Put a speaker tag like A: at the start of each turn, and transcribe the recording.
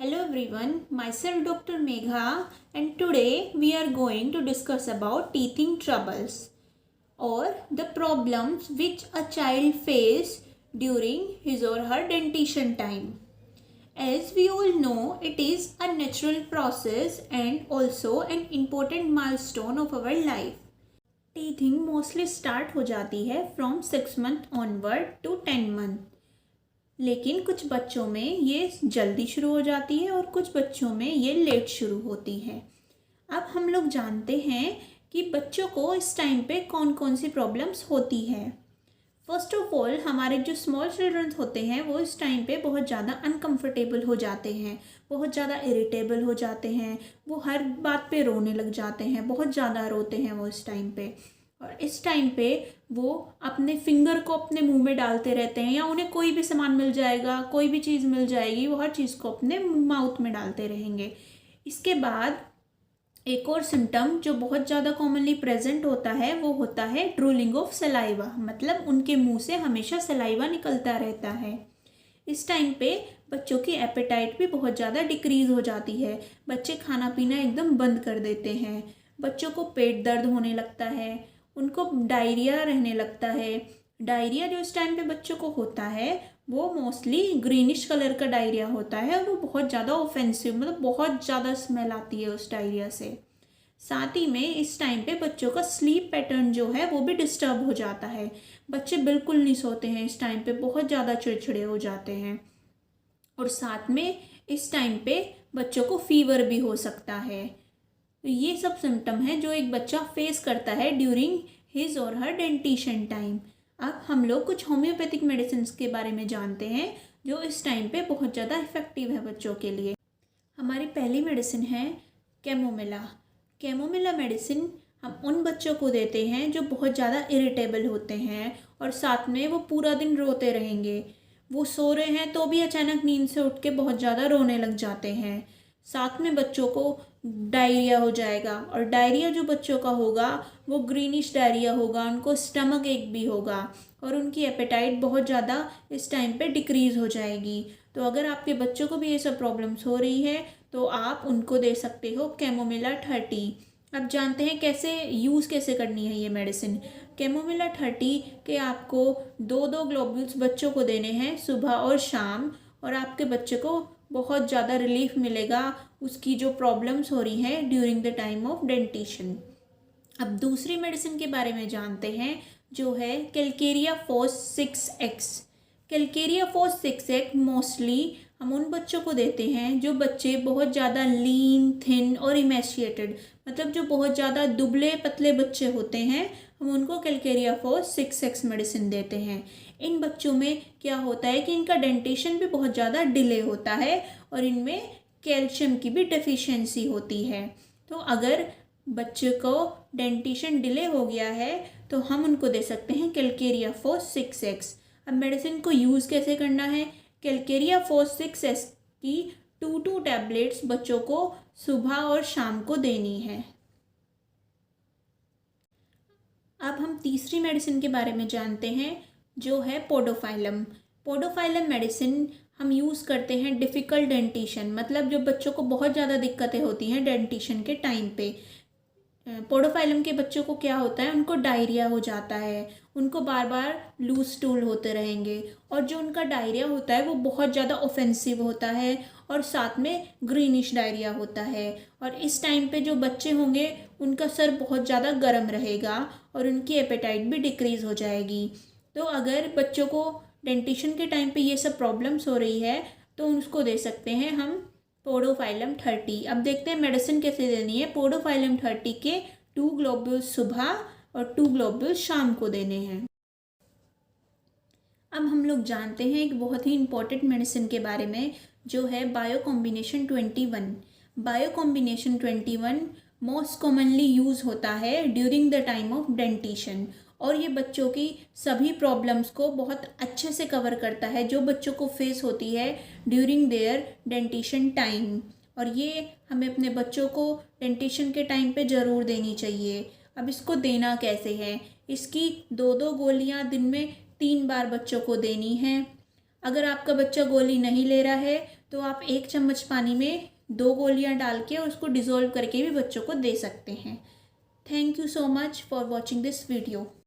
A: Hello everyone, myself Dr. Megha and today we are going to discuss about teething troubles or the problems which a child face during his or her dentition time. As we all know, it is a natural process and also an important milestone of our life. Teething mostly start हो जाती है from 6 month onward to 10 month, लेकिन कुछ बच्चों में ये जल्दी शुरू हो जाती है और कुछ बच्चों में ये लेट शुरू होती है। अब हम लोग जानते हैं कि बच्चों को इस टाइम पे कौन कौन सी प्रॉब्लम्स होती है। फर्स्ट ऑफ ऑल, हमारे जो स्मॉल चिल्ड्रंस होते हैं वो इस टाइम पे बहुत ज़्यादा अनकंफर्टेबल हो जाते हैं, बहुत ज़्यादा इरिटेबल हो जाते हैं, वो हर बात पे रोने लग जाते हैं, बहुत ज़्यादा रोते हैं वो इस टाइम पे। और इस टाइम पे वो अपने फिंगर को अपने मुंह में डालते रहते हैं या उन्हें कोई भी सामान मिल जाएगा, कोई भी चीज़ मिल जाएगी, वो हर चीज़ को अपने माउथ में डालते रहेंगे। इसके बाद एक और सिम्टम जो बहुत ज़्यादा कॉमनली प्रेजेंट होता है वो होता है ड्रूलिंग ऑफ सलाइवा, मतलब उनके मुंह से हमेशा सलाइवा निकलता रहता है। इस टाइम पे बच्चों की एपेटाइट भी बहुत ज़्यादा डिक्रीज हो जाती है, बच्चे खाना पीना एकदम बंद कर देते हैं, बच्चों को पेट दर्द होने लगता है, उनको डायरिया रहने लगता है। डायरिया जो इस टाइम पे बच्चों को होता है वो मोस्टली ग्रीनिश कलर का डायरिया होता है और वो बहुत ज़्यादा ऑफेंसिव, मतलब बहुत ज़्यादा स्मेल आती है उस डायरिया से। साथ ही में इस टाइम पे बच्चों का स्लीप पैटर्न जो है वो भी डिस्टर्ब हो जाता है, बच्चे बिल्कुल नहीं सोते हैं इस टाइम पे, बहुत ज़्यादा चिड़चिड़े हो जाते हैं। और साथ में इस टाइम पे बच्चों को फीवर भी हो सकता है। तो ये सब सिम्टम है जो एक बच्चा फेस करता है ड्यूरिंग हिज और हर डेंटिशन टाइम। अब हम लोग कुछ होम्योपैथिक मेडिसिन के बारे में जानते हैं जो इस टाइम पे बहुत ज़्यादा इफ़ेक्टिव है बच्चों के लिए। हमारी पहली मेडिसिन है कैमोमिला। कैमोमिला मेडिसिन हम उन बच्चों को देते हैं जो बहुत ज़्यादा इरिटेबल होते हैं और साथ में वो पूरा दिन रोते रहेंगे, वो सो रहे हैं तो भी अचानक नींद से उठ के बहुत ज़्यादा रोने लग जाते हैं। साथ में बच्चों को डायरिया हो जाएगा और डायरिया जो बच्चों का होगा वो ग्रीनिश डायरिया होगा, उनको स्टमक एक भी होगा और उनकी एपेटाइट बहुत ज़्यादा इस टाइम पे डिक्रीज़ हो जाएगी। तो अगर आपके बच्चों को भी ये सब प्रॉब्लम्स हो रही है तो आप उनको दे सकते हो कैमोमिला 30। अब जानते हैं कैसे करनी है ये मेडिसिन। कैमोमिला 30 के आपको 2-2 ग्लोब्यूल्स बच्चों को देने हैं सुबह और शाम, और आपके बच्चे को बहुत ज़्यादा रिलीफ मिलेगा उसकी जो प्रॉब्लम्स हो रही हैं during the time of dentition. अब दूसरी मेडिसिन के बारे में जानते हैं जो है calcarea phos 6x। Calcarea phos 6x mostly हम उन बच्चों को देते हैं जो बच्चे बहुत ज़्यादा लीन, थिन और इमेशिएटेड, मतलब जो बहुत ज़्यादा दुबले पतले बच्चे होते हैं, हम उनको कैलकेरिया फॉस 6x मेडिसिन देते हैं। इन बच्चों में क्या होता है कि इनका डेंटेशन भी बहुत ज़्यादा डिले होता है और इनमें कैल्शियम की भी डेफिशिएंसी होती है। तो अगर बच्चे को डेंटिशन डिले हो गया है तो हम उनको दे सकते हैं कैलकेरिया फॉस 6x। अब मेडिसिन को यूज़ कैसे करना है। कैलकेरिया फॉस 6x की 2 टैबलेट्स बच्चों को सुबह और शाम को देनी है। अब हम तीसरी मेडिसिन के बारे में जानते हैं जो है पोडोफाइलम। पोडोफाइलम मेडिसिन हम यूज़ करते हैं डिफ़िकल्ट डेंटिशन, मतलब जो बच्चों को बहुत ज़्यादा दिक्कतें होती हैं डेंटिशन के टाइम पे। पोडोफाइलम के बच्चों को क्या होता है, उनको डायरिया हो जाता है, उनको बार बार लूज स्टूल होते रहेंगे और जो उनका डायरिया होता है वो बहुत ज़्यादा ऑफेंसिव होता है और साथ में ग्रीनिश डायरिया होता है। और इस टाइम पे जो बच्चे होंगे उनका सर बहुत ज़्यादा गर्म रहेगा और उनकी एपेटाइट भी डिक्रीज़ हो जाएगी। तो अगर बच्चों को डेंटिशन के टाइम पे ये सब प्रॉब्लम्स हो रही है तो उसको दे सकते हैं हम पोडोफाइलम 30। अब देखते हैं मेडिसिन कैसे देनी है। पोडोफाइलम 30 के 2 ग्लोब्यूल्स सुबह और 2 ग्लोब्यूल्स शाम को देने हैं। अब हम लोग जानते हैं एक बहुत ही इंपॉर्टेंट मेडिसिन के बारे में जो है bio combination 21। Bio combination 21 most commonly use होता है during the time of dentition और ये बच्चों की सभी प्रॉब्लम्स को बहुत अच्छे से कवर करता है जो बच्चों को फेस होती है ड्यूरिंग देयर डेंटिशन टाइम। और ये हमें अपने बच्चों को डेंटिशन के टाइम पे ज़रूर देनी चाहिए। अब इसको देना कैसे है, इसकी 2-2 गोलियां दिन में 3 बार बच्चों को देनी है। अगर आपका बच्चा गोली नहीं ले रहा है तो आप 1 चम्मच पानी में 2 गोलियां डाल के उसको डिज़ोल्व करके भी बच्चों को दे सकते हैं। Thank you so much for watching this video.